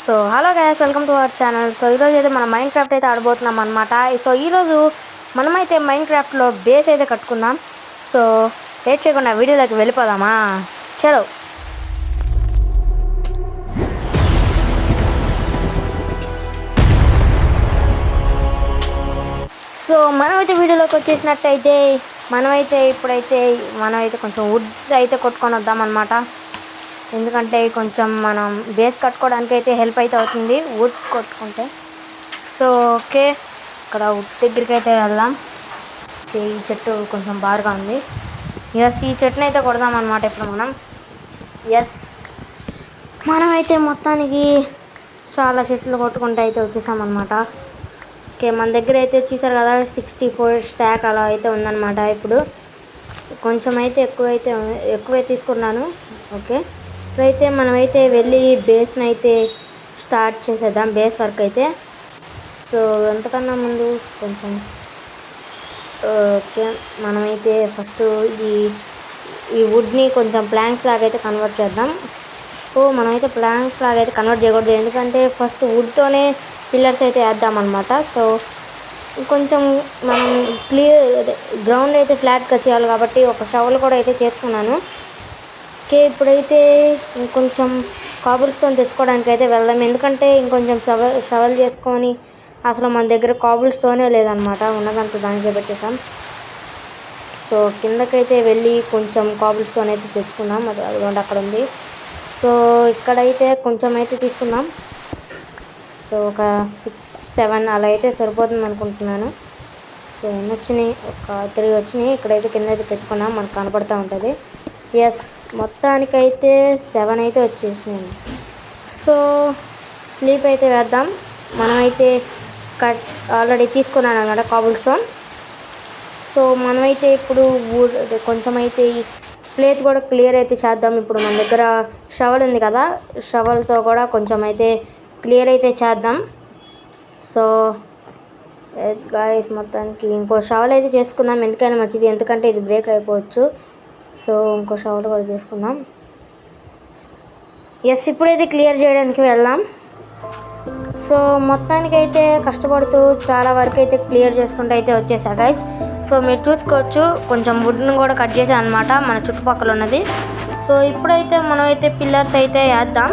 So hello guys, welcome to our channel. So ఈరోజు అయితే మనం మైండ్ క్రాఫ్ట్ అయితే ఆడబోతున్నాం అనమాట. సో ఈరోజు మనమైతే మైండ్ క్రాఫ్ట్లో బేస్ అయితే కట్టుకుందాం. సో లేట్ చేయకుండా వీడియోలోకి వెళ్ళిపోదామా? చలో. సో మనమైతే వీడియోలోకి వచ్చేసినట్టయితే మనమైతే కొంచెం వుడ్స్ అయితే కొట్టుకొని వద్దాం అనమాట. ఎందుకంటే కొంచెం మనం బేస్ కట్టుకోవడానికి అయితే హెల్ప్ అయితే అవుతుంది వుడ్ కొట్టుకుంటే. సో ఓకే, ఇక్కడ వుడ్ దగ్గరికి అయితే వెళ్దాం. ఈ చెట్టు కొంచెం బారుగా ఉంది. ఈ చెట్టుని అయితే కొడదాం అనమాట ఇప్పుడు మనం. మనమైతే మొత్తానికి చాలా చెట్లు కొట్టుకుంటూ అయితే వచ్చేసామన్నమాట. ఓకే, మన దగ్గర అయితే చూసారు కదా 64 స్టాక్ అలా అయితే ఉందన్నమాట. ఇప్పుడు కొంచెం అయితే ఎక్కువే తీసుకున్నాను. ఓకే, ఇప్పుడైతే మనమైతే వెళ్ళి బేస్ని అయితే స్టార్ట్ చేసేద్దాం, బేస్ వర్క్ అయితే. సో ఎంతకన్నా ముందు కొంచెం ఓకే, మనమైతే ఫస్ట్ ఈ వుడ్ని కొంచెం ప్లాంక్స్ లాగా అయితే కన్వర్ట్ చేద్దాం. సో మనమైతే ప్లాంక్స్ లాగా అయితే కన్వర్ట్ చేయకూడదు, ఎందుకంటే ఫస్ట్ వుడ్తోనే పిల్లర్స్ అయితే వేద్దామన్నమాట. సో కొంచెం మనం గ్రౌండ్ అయితే ఫ్లాట్గా చేయాలి కాబట్టి ఒక షవల్ కూడా అయితే చేసుకున్నాను. ఓకే, ఇప్పుడైతే ఇంకొంచెం కాబుల్ స్టోన్ తెచ్చుకోవడానికి అయితే వెళ్దాం, ఎందుకంటే ఇంకొంచెం షవల్ చేసుకొని అసలు మన దగ్గర కాబుల్ స్టోనే లేదనమాట, ఉన్నదంతా దానికే పెట్టేసాం. సో కిందకైతే వెళ్ళి కొంచెం కాబుల్ స్టోన్ అయితే తెచ్చుకుందాం, అదిగోండి అక్కడ ఉంది. సో ఇక్కడైతే కొంచెం అయితే తీసుకుందాం. సో ఒక 6-7 అలా అయితే సరిపోతుంది అనుకుంటున్నాను. సో ఎన్ని వచ్చినాయి? ఒక 3 వచ్చినాయి. ఇక్కడైతే కింద అయితే పెట్టుకున్నాం, మనకు కనపడుతూ ఉంటుంది. మొత్తానికైతే 7 అయితే వచ్చేసినాయి. సో స్లీప్ అయితే వేద్దాం. మనమైతే ఆల్రెడీ తీసుకున్నాను అన్నమాట కాబుల్ స్టోన్. సో మనమైతే ఇప్పుడు కొంచెం అయితే ఈ ప్లేస్ కూడా క్లియర్ అయితే చేద్దాం. ఇప్పుడు మన దగ్గర షవల్ ఉంది కదా, షవల్తో కూడా కొంచెం అయితే క్లియర్ అయితే చేద్దాం. సో గాయస్, మొత్తానికి ఇంకో షవల్ అయితే చేసుకుందాం, ఎందుకైనా మంచిది, ఎందుకంటే ఇది బ్రేక్ అయిపోవచ్చు. సో ఇంకో షవల్ కూడా చేసుకుందాం. ఇప్పుడైతే క్లియర్ చేయడానికి వెళ్దాం. సో మొత్తానికైతే కష్టపడుతూ చాలా వరకు అయితే క్లియర్ చేసుకుంటూ అయితే వచ్చేసా గైస్. సో మీరు చూసుకోవచ్చు, కొంచెం వుడ్ని కూడా కట్ చేసాను అనమాట మన చుట్టుపక్కల ఉన్నది. సో ఇప్పుడైతే మనమైతే పిల్లర్స్ అయితే వేద్దాం.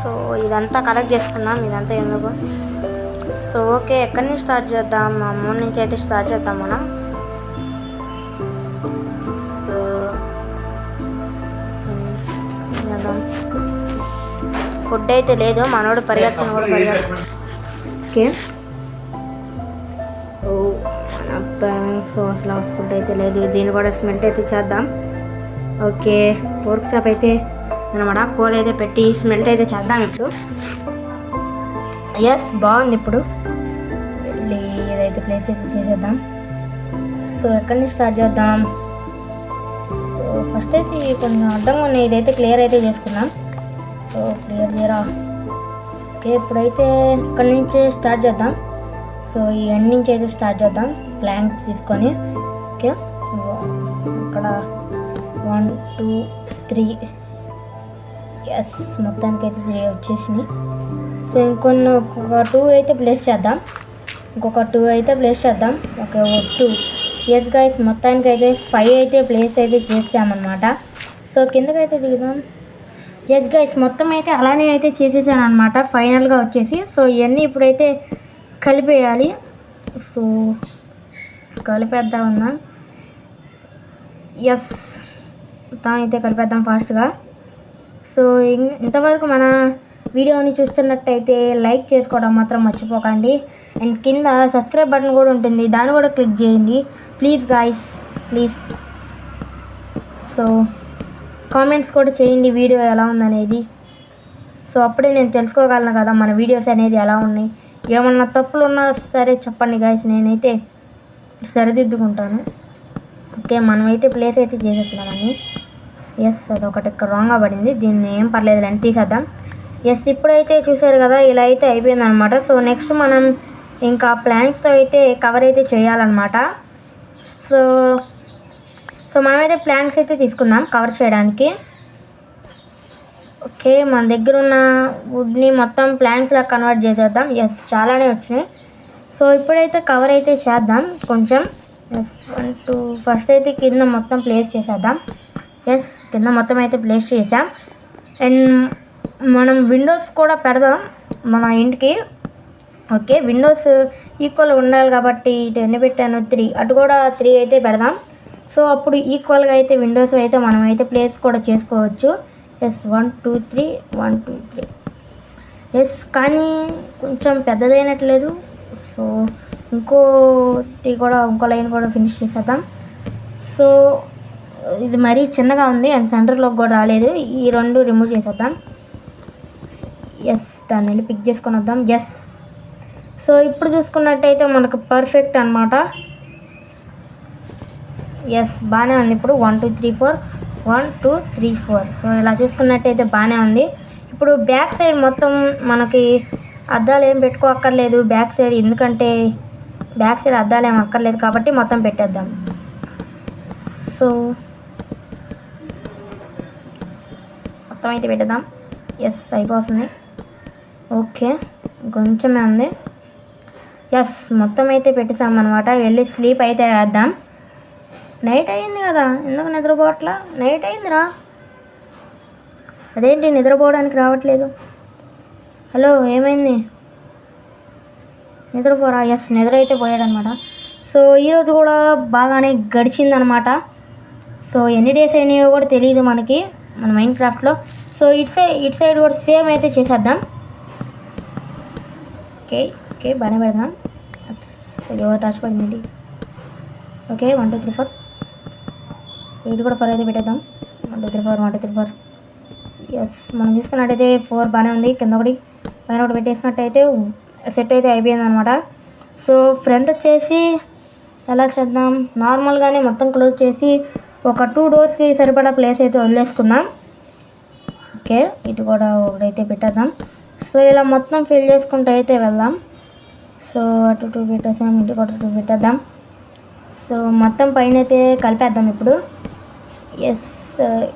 సో ఇదంతా కలెక్ట్ చేసుకుందాం, ఇదంతా ఎందుకు. సో ఓకే, ఎక్కడి నుంచి స్టార్ట్ చేద్దాం? అమౌంట్ నుంచి అయితే స్టార్ట్ చేద్దాం మనం. సో ఫుడ్ అయితే లేదు, మనోడు పరిగెత్తను కూడా పరిగెత్తను. ఓకే, సో అసలు ఫుడ్ అయితే లేదు, దీన్ని కూడా స్మెల్ట్ అయితే చేద్దాం. ఓకే, పోర్క్ చాప్ అయితే అనమాట, కోల్ అయితే పెట్టి స్మెల్ట్ అయితే చేద్దాం ఇప్పుడు. బాగుంది. ఇప్పుడు వెళ్ళి ఏదైతే ప్లేస్ అయితే చేసేద్దాం. సో ఎక్కడి నుంచి స్టార్ట్ చేద్దాం? సో ఫస్ట్ అయితే కొంచెం అడ్డంగా ఉన్నాయి, ఇదైతే క్లియర్ అయితే చేసుకుందాం. సో క్లియర్ చేయరా. ఓకే, ఇప్పుడైతే ఇక్కడి నుంచి స్టార్ట్ చేద్దాం. సో ఈ ఎండ్ నుంచి అయితే స్టార్ట్ చేద్దాం, ప్లాంక్స్ తీసుకొని. ఓకే, ఇక్కడ 1 2 3 మొత్తానికైతే 3 వచ్చేసినాయి. సో ఇంకొక 2 అయితే ప్లేస్ చేద్దాం, ఓకే 2 గైస్, మొత్తానికైతే 5 అయితే ప్లేస్ అయితే చేసామన్నమాట. సో కిందకైతే దిగుదాం. గైస్, మొత్తం అయితే అలానే అయితే చేసేసాను అనమాట ఫైనల్గా వచ్చేసి. సో ఇవన్నీ ఇప్పుడైతే కలిపేయాలి. సో కలిపేద్దాం ఉందాం. మొత్తం అయితే కలిపేద్దాం ఫాస్ట్గా. సో ఇంతవరకు మన వీడియోని చూస్తున్నట్టయితే లైక్ చేసుకోవడం మాత్రం మర్చిపోకండి. అండ్ కింద సబ్స్క్రైబ్ బటన్ కూడా ఉంటుంది, దాన్ని కూడా క్లిక్ చేయండి please guys, please. So comments కూడా చేయండి వీడియో ఎలా ఉందనేది. సో అప్పుడే నేను తెలుసుకోగలను కదా మన వీడియోస్ అనేది ఎలా ఉన్నాయి. ఏమన్నా తప్పులు ఉన్నా సరే చెప్పండి గాయస్, నేనైతే సరిదిద్దుకుంటాను. ఓకే, మనమైతే ప్లేస్ అయితే చేసేస్తున్నామని. అదొకటి ఇక్కడ రాంగ్గా పడింది, దీన్ని ఏం పర్లేదు అని తీసేద్దాం. ఇప్పుడైతే చూసారు కదా, ఇలా అయితే అయిపోయిందనమాట. సో నెక్స్ట్ మనం ఇంకా ప్లాంక్స్తో అయితే కవర్ అయితే చేయాలన్నమాట. సో మనమైతే ప్లాంక్స్ అయితే తీసుకుందాం కవర్ చేయడానికి. ఓకే, మన దగ్గర ఉన్న వుడ్ని మొత్తం ప్లాంక్స్లా కన్వర్ట్ చేసేద్దాం. ఎస్, చాలానే వచ్చినాయి. సో ఇప్పుడైతే కవర్ అయితే చేద్దాం కొంచెం. ఎస్, 1 2 ఫస్ట్ అయితే కింద మొత్తం ప్లేస్ చేసేద్దాం. ఎస్, కింద మొత్తం అయితే ప్లేస్ చేసాం. అండ్ మనం విండోస్ కూడా పెడదాం మన ఇంటికి. ఓకే, విండోస్ ఈక్వల్ ఉండాలి కాబట్టి ఇటు ఎన్ని పెట్టాను 3, అటు కూడా 3 అయితే పెడదాం. సో అప్పుడు ఈక్వల్గా అయితే విండోస్ అయితే మనం అయితే ప్లేస్ కూడా చేసుకోవచ్చు. ఎస్, 1 2 3 1 2 3. ఎస్, కానీ కొంచెం పెద్దదైనట్లేదు. సో ఇంకో లైన్ కూడా ఫినిష్ చేసేద్దాం. సో ఇది మరీ చిన్నగా ఉంది అండ్ సెంటర్లోకి కూడా రాలేదు. ఈ 2 రిమూవ్ చేసేద్దాం. ఎస్, దాన్ని వెళ్ళి పిక్ చేసుకొని వద్దాం. ఎస్, సో ఇప్పుడు చూసుకున్నట్టయితే మనకు పర్ఫెక్ట్ అనమాట. ఎస్, బాగానే ఉంది. ఇప్పుడు 1 2 3 4 1 2 3 4. సో ఇలా చూసుకున్నట్టయితే బాగానే ఉంది. ఇప్పుడు బ్యాక్ సైడ్ మొత్తం మనకి అద్దాలు ఏం పెట్టుకోక్కర్లేదు బ్యాక్ సైడ్, ఎందుకంటే బ్యాక్ సైడ్ అద్దాలు ఏం అక్కర్లేదు కాబట్టి మొత్తం పెట్టేద్దాం. సో మొత్తం అయితే పెట్టేద్దాం. ఎస్, అయిపోతుంది. ఓకే, కొంచెమే ఉంది. ఎస్, మొత్తం అయితే పెట్టేసాం అనమాట. వెళ్ళి స్లీప్ అయితే వేద్దాం. నైట్ అయింది కదా, ఎందుకు నిద్రపోవట్లా? నైట్ అయిందిరా, అదేంటి నిద్రపోవడానికి రావట్లేదు? హలో, ఏమైంది? నిద్రపోరా? ఎస్, నిద్ర అయితే పోయాడనమాట. సో ఈరోజు కూడా బాగానే గడిచిందనమాట. సో ఎన్ని డేస్ అయినాయో కూడా తెలియదు మనకి మన మైన్క్రాఫ్ట్లో. సో ఇటు సైడ్ కూడా సేమ్ అయితే చేసేద్దాం. ఓకే ఓకే, బాగానే పెడదాం. సరే, టచ్ పడింది. ఓకే, 1 2 3 4. ఇటు కూడా 4 అయితే పెట్టేద్దాం. 1 2 3 4 1 2 3 4. ఎస్, మనం చూసుకున్నట్టయితే 4 బాగానే ఉంది. కింద ఒకటి పైన ఒకటి పెట్టేసినట్టయితే సెట్ అయితే అయిపోయింది అనమాట. సో ఫ్రంట్ వచ్చేసి ఎలా చేద్దాం, నార్మల్గానే మొత్తం క్లోజ్ చేసి ఒక 2 డోర్స్కి సరిపడా ప్లేస్ అయితే వదిలేసుకుందాం. ఓకే, ఇటు కూడా ఒకటైతే పెట్టేద్దాం. సో ఇలా మొత్తం ఫిల్ చేసుకుంటూ అయితే వెళ్దాం. సో అటు 2 పెట్టేసాం, ఇటు కూడా 2 పెట్టేద్దాం. సో మొత్తం పైన అయితే కలిపేద్దాం ఇప్పుడు. ఎస్,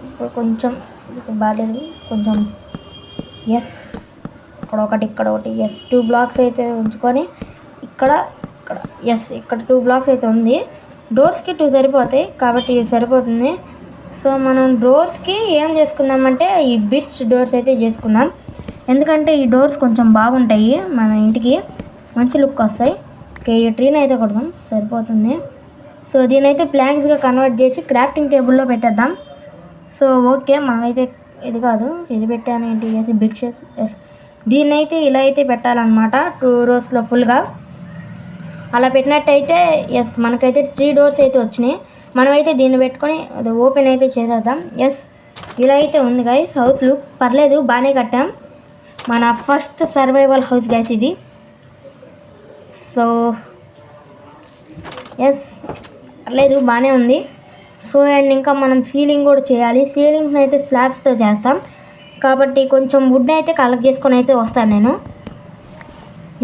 ఇప్పుడు కొంచెం బాగాలేదు కొంచెం. ఎస్, ఇక్కడ ఒకటి ఇక్కడ ఒకటి. ఎస్, 2 బ్లాక్స్ అయితే ఉంచుకొని ఇక్కడ. ఎస్, ఇక్కడ 2 బ్లాక్స్ అయితే ఉంది. డోర్స్కి 2 సరిపోతాయి కాబట్టి ఇది సరిపోతుంది. సో మనం డోర్స్కి ఏం చేసుకుందామంటే ఈ బిట్స్ డోర్స్ అయితే చేసుకుందాం. ఎందుకంటే ఈ డోర్స్ కొంచెం బాగుంటాయి, మన ఇంటికి మంచి లుక్ వస్తాయి. ఓకే, ఈ ట్రీని అయితే కొడదాం, సరిపోతుంది. సో దీనైతే ప్లాంక్స్గా కన్వర్ట్ చేసి క్రాఫ్టింగ్ టేబుల్లో పెట్టేద్దాం. సో ఓకే, మనమైతే ఇది కాదు ఇది పెట్టాను ఏంటి చేసి బిట్స్. ఎస్, దీన్నైతే ఇలా అయితే పెట్టాలన్నమాట 2 రోస్లో ఫుల్గా. అలా పెట్టినట్టయితే ఎస్ మనకైతే 3 డోర్స్ అయితే వచ్చినాయి. మనమైతే దీన్ని పెట్టుకొని అది ఓపెన్ అయితే చేసేద్దాం. ఎస్, ఇలా అయితే ఉంది గైస్ హౌస్ లుక్. పర్లేదు, బాగానే కట్టాం. మన ఫస్ట్ సర్వైవల్ హౌస్ గైస్ ఇది. సో ఎస్, పర్లేదు, బాగానే ఉంది. సో అండ్ ఇంకా మనం సీలింగ్ కూడా చేయాలి. సీలింగ్ని అయితే స్లాబ్స్తో చేస్తాం కాబట్టి కొంచెం వుడ్ అయితే కలెక్ట్ చేసుకొని అయితే వస్తాను నేను.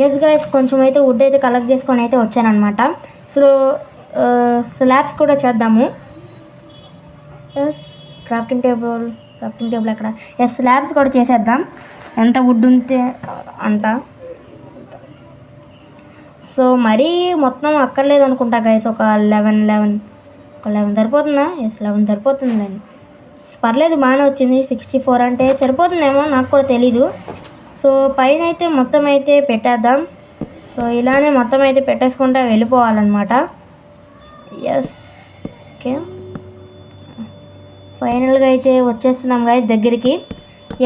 ఎస్ గైస్, కొంచెం అయితే వుడ్ అయితే కలెక్ట్ చేసుకొని అయితే వచ్చానమాట. సో స్లాబ్స్ కూడా చేద్దాము. ఎస్, క్రాఫ్టింగ్ టేబుల్ ఎక్కడ? ఎస్, స్లాబ్స్ కూడా చేసేద్దాం ఎంత వుడ్ ఉంటే అంట. సో మరీ మొత్తం అక్కర్లేదు అనుకుంటా గైస్, ఒక 11 సరిపోతుందా? ఎస్, 11 సరిపోతుందండి. పర్లేదు, బాగానే వచ్చింది. 64 అంటే సరిపోతుందేమో, నాకు కూడా తెలీదు. సో పైన అయితే మొత్తం అయితే పెట్టేద్దాం. సో ఇలానే మొత్తం అయితే పెట్టేసుకుంటా వెళ్ళిపోవాలన్నమాట. ఎస్, ఓకే, ఫైనల్గా అయితే వచ్చేస్తున్నాం గైస్ దగ్గరికి.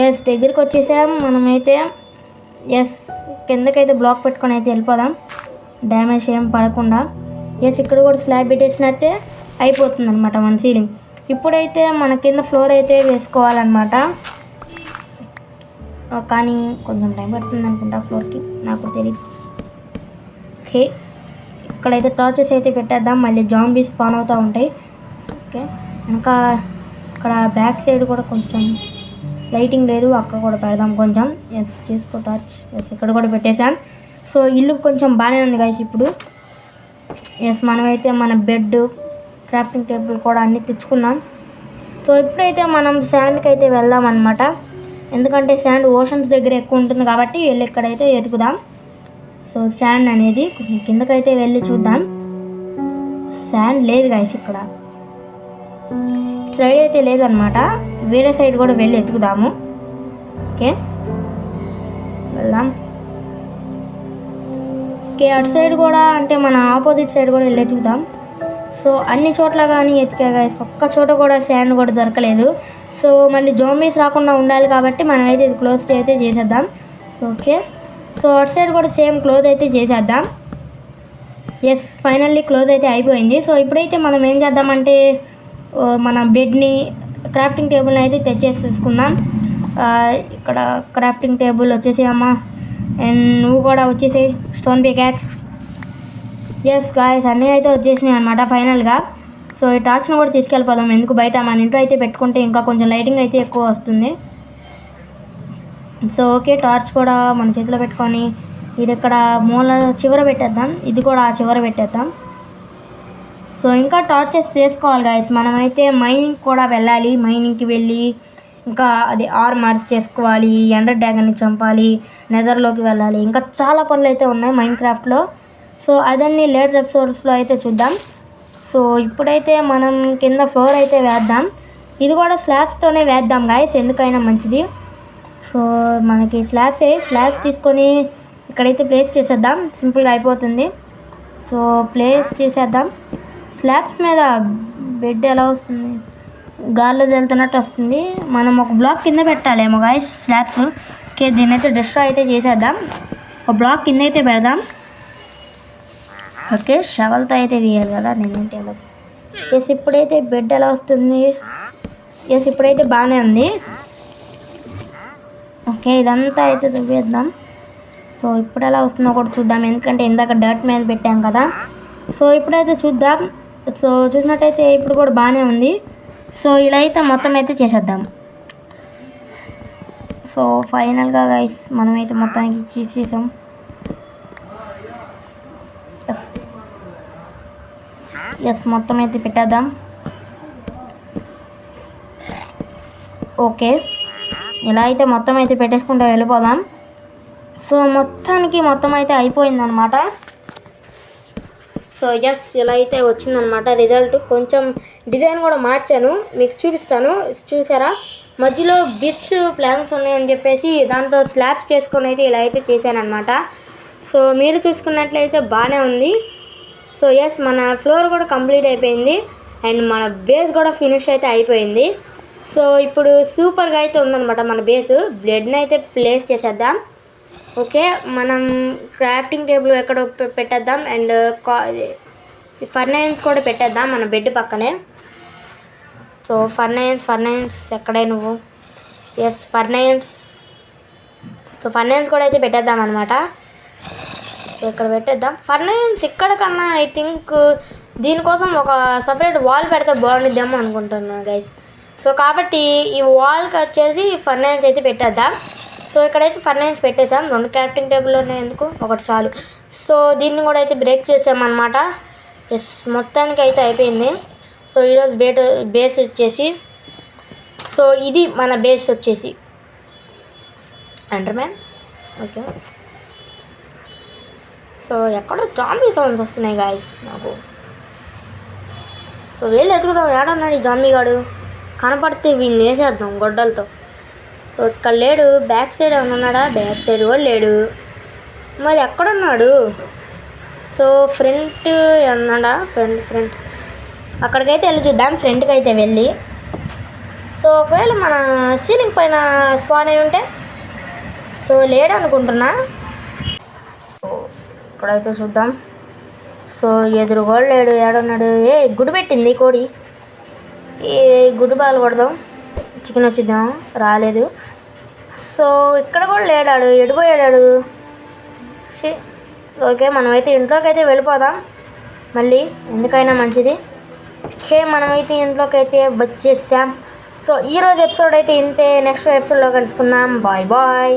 ఎస్, దగ్గరికి వచ్చేసాం మనమైతే. ఎస్, కిందకైతే బ్లాక్ పెట్టుకొని అయితే వెళ్ళిపోదాం, డ్యామేజ్ ఏం పడకుండా. ఎస్, ఇక్కడ కూడా స్లాబ్ పెట్టేసినట్టే అయిపోతుంది అనమాట మన సీలింగ్. ఇప్పుడైతే మన కింద ఫ్లోర్ అయితే వేసుకోవాలన్నమాట. కానీ కొంచెం టైం పడుతుంది అనుకుంటా ఫ్లోర్కి, నాకు తెలియదు. ఓకే, ఇక్కడైతే టార్చెస్ అయితే పెట్టేద్దాం, మళ్ళీ జాంబీస్ స్పాన్ అవుతూ ఉంటాయి. ఓకే, ఇంకా ఇక్కడ బ్యాక్ సైడ్ కూడా కొంచెం లైటింగ్ లేదు, అక్కడ కూడా పెడదాం కొంచెం. ఎస్, చేసుకో టార్చ్. ఎస్, ఇక్కడ కూడా పెట్టేసాం. సో ఇల్లు కొంచెం బాగానే ఉంది గైస్ ఇప్పుడు. ఎస్, మనమైతే మన బెడ్ క్రాఫ్టింగ్ టేబుల్ కూడా అన్నీ తెచ్చుకున్నాం. సో ఇప్పుడైతే మనం శాండ్కి అయితే వెళ్దాం అనమాట. ఎందుకంటే శాండ్ ఓషన్స్ దగ్గర ఎక్కువ ఉంటుంది కాబట్టి వెళ్ళి ఇక్కడైతే ఎతుకుదాం. సో శాండ్ అనేది కిందకైతే వెళ్ళి చూద్దాం. శాండ్ లేదు గైస్, ఇక్కడ సైడ్ అయితే లేదనమాట. వేరే సైడ్ కూడా వెళ్ళి ఎతుకుదాము. ఓకే వెళ్దాం. ఓకే అటు సైడ్ కూడా అంటే మన ఆపోజిట్ సైడ్ కూడా వెళ్ళి ఎతుకుదాం. సో అన్ని చోట్ల కానీ ఎతికా గైస్, ఒక్క చోట కూడా శాండ్ కూడా దొరకలేదు. సో మళ్ళీ జోంబీస్ రాకుండా ఉండాలి కాబట్టి మనం అయితే ఇది క్లోజ్ అయితే చేసేద్దాం. ఓకే సో అటు సైడ్ కూడా సేమ్ క్లోజ్ అయితే చేసేద్దాం. ఎస్ ఫైనల్లీ క్లోజ్ అయితే అయిపోయింది. సో ఇప్పుడైతే మనం ఏం చేద్దామంటే మన బెడ్ని క్రాఫ్టింగ్ టేబుల్ని అయితే తెచ్చేసి తీసుకుందాం. ఇక్కడ క్రాఫ్టింగ్ టేబుల్ వచ్చేసి అమ్మా, అండ్ నువ్వు కూడా వచ్చేసి స్టోన్ పికాక్స్. ఎస్ గాయస్ అన్నీ అయితే వచ్చేసినాయి అనమాట ఫైనల్గా. సో ఈ టార్చ్ను కూడా తీసుకెళ్ళిపోదాం, ఎందుకు బయట మన ఇంట్లో అయితే పెట్టుకుంటే ఇంకా కొంచెం లైటింగ్ అయితే ఎక్కువ వస్తుంది. సో ఓకే టార్చ్ కూడా మన చేతిలో పెట్టుకొని ఇది ఇక్కడ మూల చివర పెట్టేద్దాం, ఇది కూడా ఆ చివర పెట్టేద్దాం. సో ఇంకా టార్చెస్ చేసుకోవాలి గాయస్. మనమైతే మైనింగ్ కూడా వెళ్ళాలి. మైనింగ్కి వెళ్ళి ఇంకా అది ఆర్మర్స్ చేసుకోవాలి, ఎండర్ డ్రాగన్ని చంపాలి, నెదర్లోకి వెళ్ళాలి, ఇంకా చాలా పనులు అయితే ఉన్నాయి మైన్ క్రాఫ్ట్లో. సో అదన్నీ లేటర్ ఎపిసోడ్స్లో అయితే చూద్దాం. సో ఇప్పుడైతే మనం కింద ఫ్లోర్ అయితే వేద్దాం. ఇది కూడా స్లాబ్స్తోనే వేద్దాం గాయస్, ఎందుకైనా మంచిది. సో మనకి స్లాబ్స్ తీసుకొని ఇక్కడైతే ప్లేస్ చేసేద్దాం, సింపుల్గా అయిపోతుంది. సో ప్లేస్ చేసేద్దాం. స్లాబ్స్ మీద బెడ్ ఎలా వస్తుంది, గాల్లో వెళ్తున్నట్టు వస్తుంది. మనం ఒక బ్లాక్ కింద పెట్టాలేమో గాయస్ స్లాబ్స్. ఓకే దీన్ని అయితే డిస్ట్రాయ్ అయితే చేసేద్దాం, ఒక బ్లాక్ కింద అయితే పెడదాం. ఓకే షవల్తో అయితే తీయాలి కదా నేనేంటి ఎలా. ఎస్ ఇప్పుడైతే బెడ్ ఎలా వస్తుంది, ఎస్ ఇప్పుడైతే బాగానే ఉంది. ఓకే ఇదంతా అయితే దువ్వేద్దాం. సో ఇప్పుడు ఎలా వస్తుందో కూడా చూద్దాం, ఎందుకంటే ఇందాక డర్ట్ మీద పెట్టాం కదా. సో ఇప్పుడైతే చూద్దాం. సో చూసినట్టయితే ఇప్పుడు కూడా బాగానే ఉంది. సో ఇలా అయితే మొత్తం అయితే చేసేద్దాం. సో ఫైనల్గా గైస్ మనమైతే మొత్తానికి చేసాం. ఎస్ మొత్తం అయితే పెట్టేద్దాం. ఓకే ఇలా అయితే మొత్తం అయితే పెట్టేసుకుంటూ వెళ్ళిపోదాం. సో మొత్తం అయితే అయిపోయిందనమాట. సో ఎస్ ఇలా అయితే వచ్చిందనమాట రిజల్ట్. కొంచెం డిజైన్ కూడా మార్చాను, మీకు చూపిస్తాను. చూసారా మధ్యలో బిట్స్ ప్లాన్స్ ఉన్నాయని చెప్పేసి దాంతో స్లాబ్స్ చేసుకొని అయితే ఇలా అయితే చేశానమాట. సో మీరు చూసుకున్నట్లయితే బాగానే ఉంది. సో ఎస్ మన ఫ్లోర్ కూడా కంప్లీట్ అయిపోయింది, అండ్ మన బేస్ కూడా ఫినిష్ అయితే అయిపోయింది. సో ఇప్పుడు సూపర్గా అయితే ఉందన్నమాట మన బేస్. బ్లడ్ని అయితే ప్లేస్ చేసేద్దాం. ఓకే మనం క్రాఫ్టింగ్ టేబుల్ ఎక్కడ పెట్టేద్దాం, అండ్ ఫర్నైన్స్ కూడా పెట్టేద్దాం మన బెడ్ పక్కనే. సో ఫర్నైన్స్ ఎక్కడే నువ్వు, ఎస్ ఫర్నైన్స్. సో ఫర్నైన్స్ కూడా అయితే పెట్టేద్దాం అనమాట. సో ఇక్కడ పెట్టేద్దాం ఫర్నైన్స్. ఇక్కడ కన్నా ఐ థింక్ దీనికోసం ఒక సపరేట్ వాల్ పెడితే బాగుండిద్దామో అనుకుంటున్నాను గైస్. సో కాబట్టి ఈ వాల్కి వచ్చేసి ఫర్నైన్స్ అయితే పెట్టేద్దాం. సో ఇక్కడైతే ఫర్నైన్స్ పెట్టేసాం, 2 క్రాఫ్టింగ్ టేబుల్ ఉన్నాయి ఎందుకు, ఒకటి చాలు. సో దీన్ని కూడా అయితే బ్రేక్ చేసామన్నమాట. ఎస్ మొత్తానికి అయితే అయిపోయింది. సో ఈరోజు బేస్ వచ్చేసి, సో ఇది మన బేస్ వచ్చేసి ఎండర్మ్యాన్. ఓకే సో ఎక్కడో జాంబీ సౌండ్స్ వస్తున్నాయి గాయస్ నాకు. సో వెళ్ళి ఎతుకుదాం, ఏడన్నాడు ఈ జాంబీ గాడు, కనపడితే వీడిని వేసేద్దాం గొడ్డలతో. సో ఇక్కడ లేడు, బ్యాక్ సైడ్ ఏమన్నా ఉన్నాడా, బ్యాక్ సైడ్ కూడా లేడు, మరి ఎక్కడున్నాడు. సో ఫ్రంట్ అన్నాడా, ఫ్రంట్ అక్కడికైతే వెళ్ళి చూద్దాం, ఫ్రంట్కి అయితే వెళ్ళి. సో ఒకవేళ మన సీలింగ్ పైన స్పాన్ అయి ఉంటే, సో లేడు అనుకుంటున్నా. ఇక్కడైతే చూద్దాం. సో ఎదురు కూడా లేడు, ఏడున్నాడు. గుడి పెట్టింది కోడి, గుడి బాలు కొడదాం, చికెన్ వచ్చిద్దాం, రాలేదు. సో ఇక్కడ కూడా లేడాడు, ఎడిపోయాడు. ఓకే మనమైతే ఇంట్లోకి అయితే వెళ్ళిపోదాం మళ్ళీ, ఎందుకైనా మంచిది. ఓకే మనమైతే ఇంట్లోకి అయితే వచ్చేసాం. సో ఈరోజు ఎపిసోడ్ అయితే ఇంతే, నెక్స్ట్ ఎపిసోడ్లో కలుసుకుందాం. Bye bye.